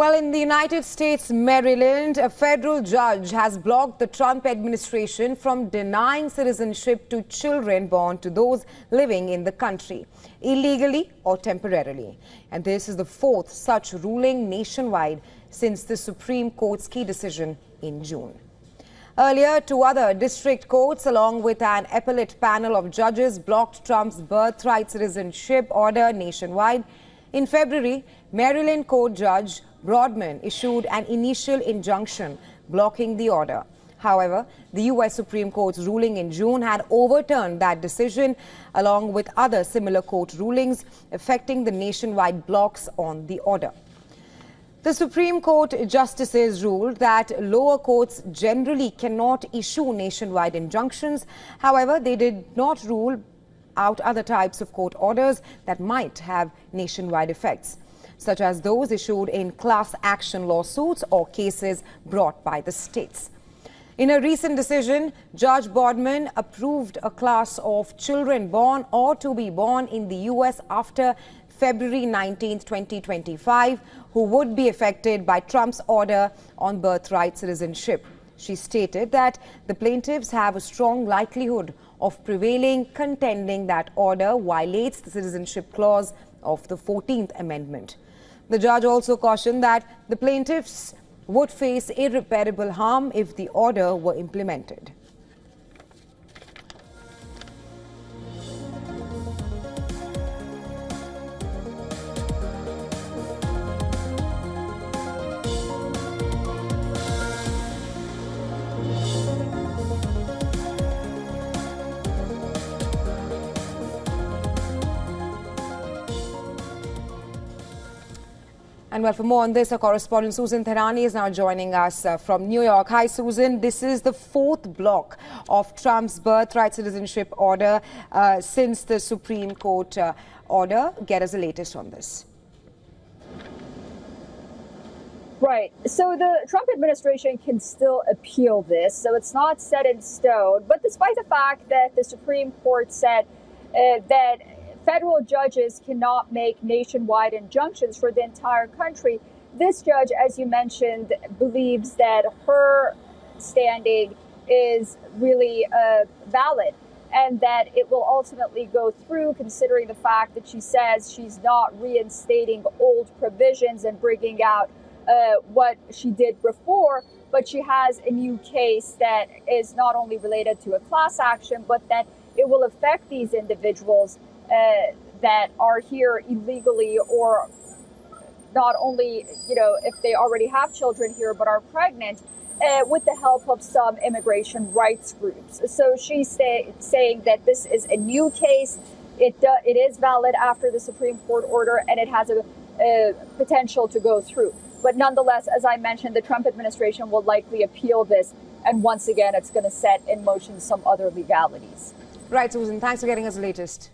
Well, in the United States, Maryland, a federal judge has blocked the Trump administration from denying citizenship to children born to those living in the country, illegally or temporarily. And this is the fourth such ruling nationwide since the Supreme Court's key decision in June. Earlier, two other district courts, along with an appellate panel of judges, blocked Trump's birthright citizenship order nationwide. In February, Maryland Court Judge Broadman issued an initial injunction blocking the order. However, the U.S. Supreme Court's ruling in June had overturned that decision, along with other similar court rulings affecting the nationwide blocks on the order. The Supreme Court justices ruled that lower courts generally cannot issue nationwide injunctions. However, they did not rule out other types of court orders that might have nationwide effects, such as those issued in class action lawsuits or cases brought by the states. In a recent decision, Judge Boardman approved a class of children born or to be born in the U.S. after February 19, 2025, who would be affected by Trump's order on birthright citizenship. She stated that the plaintiffs have a strong likelihood of prevailing, contending that order violates the citizenship clause of the 14th Amendment. The judge also cautioned that the plaintiffs would face irreparable harm if the order were implemented. And well, for more on this, our correspondent Susan Therani is now joining us from New York. Hi, Susan. This is the fourth block of Trump's birthright citizenship order since the Supreme Court order. Get us the latest on this. Right. So the Trump administration can still appeal this, so it's not set in stone. But despite the fact that the Supreme Court said that federal judges cannot make nationwide injunctions for the entire country, this judge, as you mentioned, believes that her standing is really valid and that it will ultimately go through, considering the fact that she says she's not reinstating old provisions and bringing out what she did before, but she has a new case that is not only related to a class action, but that it will affect these individuals that are here illegally, or not only, if they already have children here, but are pregnant, with the help of some immigration rights groups. So she's saying that this is a new case. It is valid after the Supreme Court order, and it has a potential to go through. But nonetheless, as I mentioned, the Trump administration will likely appeal this. And once again, it's going to set in motion some other legalities. Right, Susan. Thanks for getting us the latest.